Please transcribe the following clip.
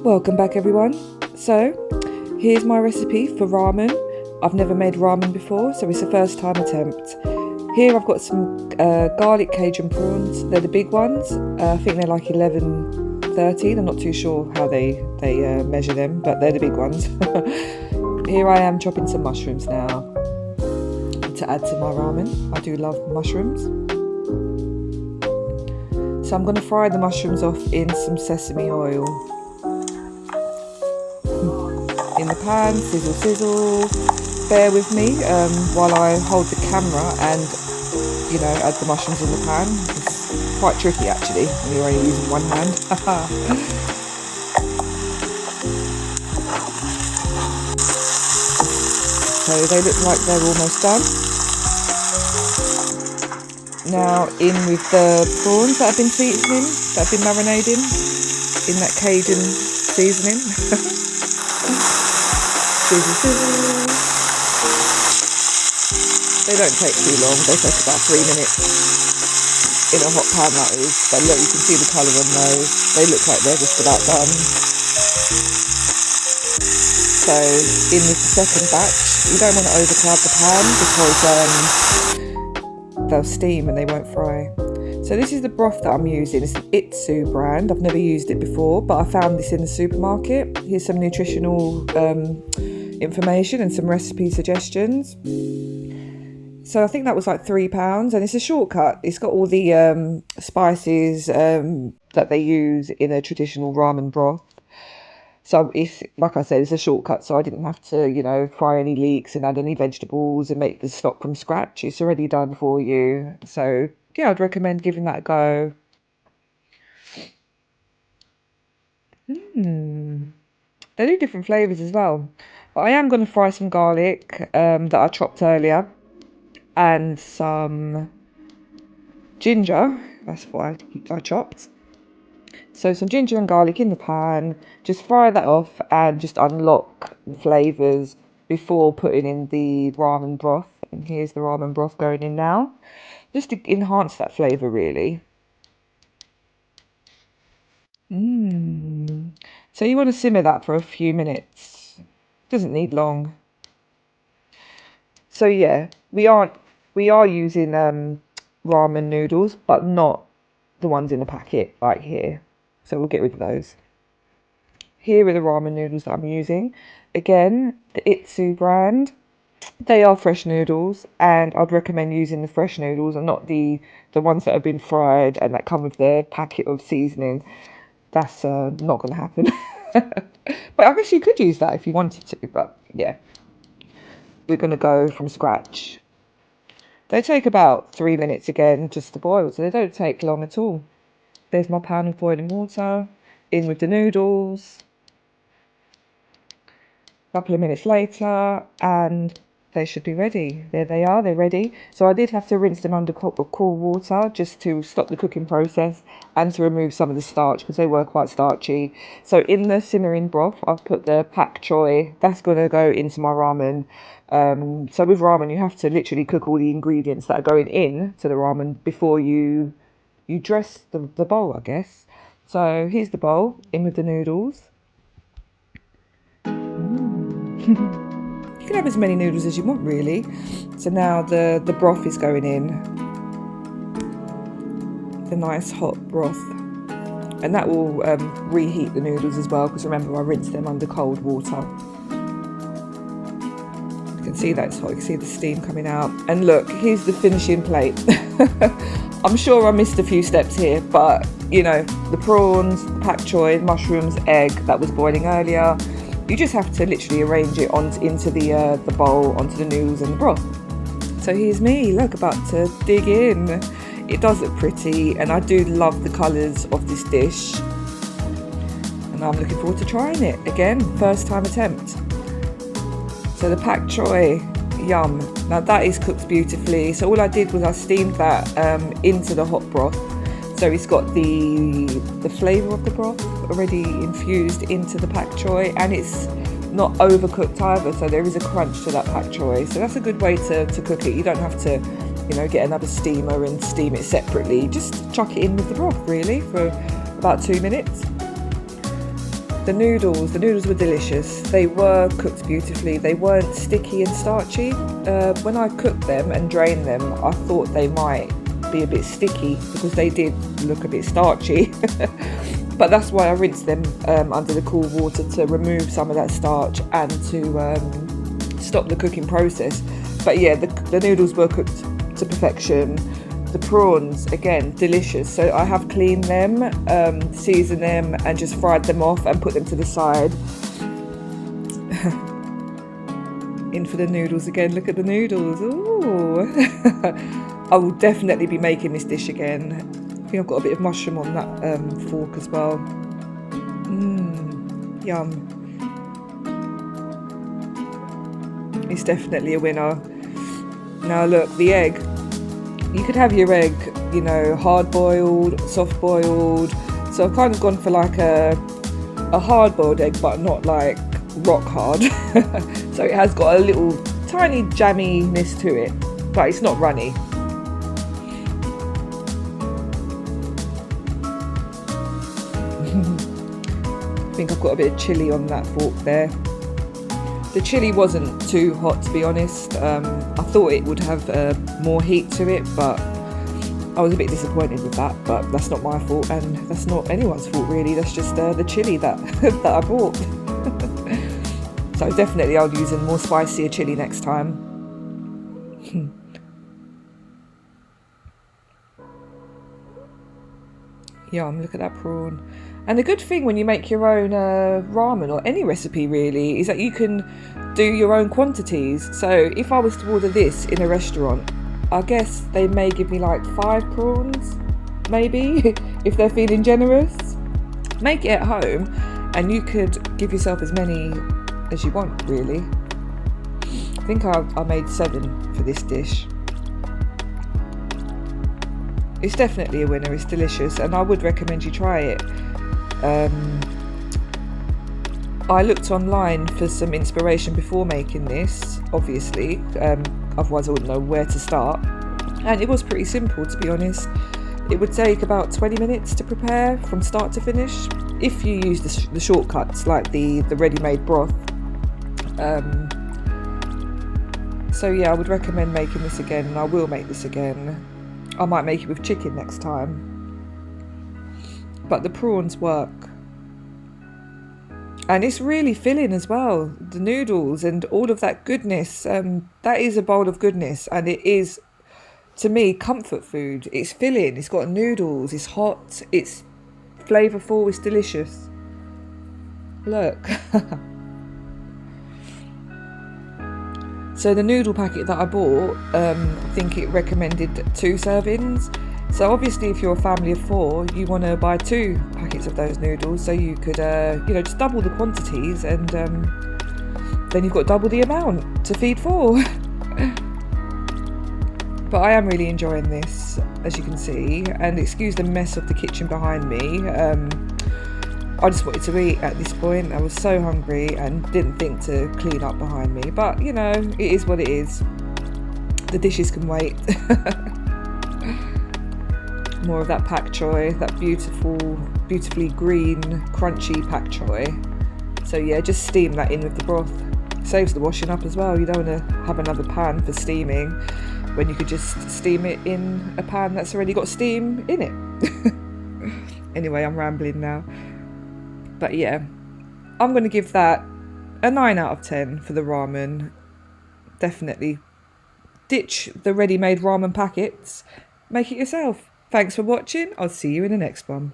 Welcome back everyone. So here's my recipe for ramen. I've never made ramen before, so it's a first time attempt. Here I've got some garlic Cajun prawns. They're the big ones. I think they're like 11, 13. I'm not too sure how they measure them, but they're the big ones. Here I am chopping some mushrooms now to add to my ramen. I do love mushrooms. So I'm going to fry the mushrooms off in some sesame oil. In the pan, sizzle sizzle. Bear with me while I hold the camera and add the mushrooms in the pan. It's quite tricky actually when you're only using one hand. So they look like they're almost done. Now in with the prawns that I've been seasoning, that I've been marinating in that Cajun seasoning. Sizzle, sizzle. They don't take too long, they take about 3 minutes in a hot pan, that is. But look, you can see the colour on those. They look like they're just about done. So in this second batch, you don't want to overcloud the pan because they'll steam and they won't fry. So this is the broth that I'm using. It's the Itsu brand. I've never used it before, but I found this in the supermarket. Here's some nutritional information and some recipe suggestions. So I think that was like £3, and it's a shortcut. It's got all the spices that they use in a traditional ramen broth. So it's, like I said, it's a shortcut, so I didn't have to, fry any leeks and add any vegetables and make the stock from scratch. It's already done for you. So yeah, I'd recommend giving that a go. They do different flavours as well. But I am going to fry some garlic that I chopped earlier and some ginger. That's what I chopped. So some ginger and garlic in the pan. Just fry that off and just unlock the flavours before putting in the ramen broth. And here's the ramen broth going in now. Just to enhance that flavour really. So you want to simmer that for a few minutes. Doesn't need long. So yeah, we are using ramen noodles, but not the ones in the packet like here. So we'll get rid of those. Here are the ramen noodles that I'm using. Again, the Itsu brand. They are fresh noodles, and I'd recommend using the fresh noodles and not the ones that have been fried and that come with the packet of seasoning. That's not going to happen. But I guess you could use that if you wanted to, but yeah. We're going to go from scratch. They take about 3 minutes again just to boil, so they don't take long at all. There's my pan of boiling water. In with the noodles. A couple of minutes later, and they should be ready. There they are, they're ready. So I did have to rinse them under cool water just to stop the cooking process and to remove some of the starch because they were quite starchy. So in the simmering broth, I've put the pak choi. That's going to go into my ramen. So with ramen, you have to literally cook all the ingredients that are going in to the ramen before you dress the bowl, I guess. So here's the bowl, in with the noodles. You can have as many noodles as you want really. So now the broth is going in. The nice hot broth. And that will reheat the noodles as well, because remember I rinsed them under cold water. You can see that it's hot, you can see the steam coming out. And look, here's the finishing plate. I'm sure I missed a few steps here, but the prawns, the pak choi, mushrooms, egg that was boiling earlier. You just have to literally arrange it into the bowl, onto the noodles and the broth. So here's me, look, about to dig in. It does look pretty, and I do love the colours of this dish. And I'm looking forward to trying it. Again, first time attempt. So the pak choi, yum. Now that is cooked beautifully. So all I did was I steamed that into the hot broth. So it's got the flavour of the broth already infused into the pak choi, and it's not overcooked either, so there is a crunch to that pak choi. So that's a good way to cook it. You don't have to get another steamer and steam it separately. Just chuck it in with the broth really for about 2 minutes. The noodles were delicious. They were cooked beautifully. They weren't sticky and starchy. When I cooked them and drained them, I thought they might be a bit sticky because they did look a bit starchy. But that's why I rinsed them under the cool water, to remove some of that starch and to stop the cooking process. But yeah, the noodles were cooked to perfection. The prawns, again, delicious. So I have cleaned them, seasoned them, and just fried them off and put them to the side. In for the noodles again. Look at the noodles. Ooh. I will definitely be making this dish again. I think I've got a bit of mushroom on that fork as well. Yum. It's definitely a winner. Now look, the egg. You could have your egg, you know, hard-boiled, soft-boiled. So I've kind of gone for like a hard-boiled egg, but not like rock hard. So it has got a little tiny jamminess to it, but it's not runny. I think I've got a bit of chilli on that fork there. The chilli wasn't too hot, to be honest. I thought it would have more heat to it, but I was a bit disappointed with that. But that's not my fault, and that's not anyone's fault really. That's just the chilli that that I bought. So definitely I'll use a more spicier chilli next time. Yum, look at that prawn. And the good thing when you make your own ramen, or any recipe really, is that you can do your own quantities. So if I was to order this in a restaurant, I guess they may give me like 5 prawns, maybe, if they're feeling generous. Make it at home and you could give yourself as many as you want, really. I think I made 7 for this dish. It's definitely a winner. It's delicious, and I would recommend you try it. I looked online for some inspiration before making this, obviously, otherwise I wouldn't know where to start. And it was pretty simple, to be honest. It would take about 20 minutes to prepare from start to finish, if you use the shortcuts like the ready-made broth. So yeah, I would recommend making this again, and I will make this again. I might make it with chicken next time. But the prawns work. And it's really filling as well. The noodles and all of that goodness. That is a bowl of goodness. And it is, to me, comfort food. It's filling. It's got noodles. It's hot. It's flavourful. It's delicious. Look. So the noodle packet that I bought, I think it recommended 2 servings. So obviously if you're a family of 4, you want to buy 2 packets of those noodles, so you could, just double the quantities, and then you've got double the amount to feed 4. But I am really enjoying this, as you can see, and excuse the mess of the kitchen behind me. I just wanted to eat at this point. I was so hungry and didn't think to clean up behind me. But, you know, it is what it is. The dishes can wait. More of that pak choy, that beautifully green, crunchy pak choy. So yeah, just steam that in with the broth. Saves the washing up as well. You don't want to have another pan for steaming when you could just steam it in a pan that's already got steam in it. Anyway, I'm rambling now. But yeah, I'm going to give that a 9 out of 10 for the ramen. Definitely ditch the ready-made ramen packets. Make it yourself. Thanks for watching. I'll see you in the next one.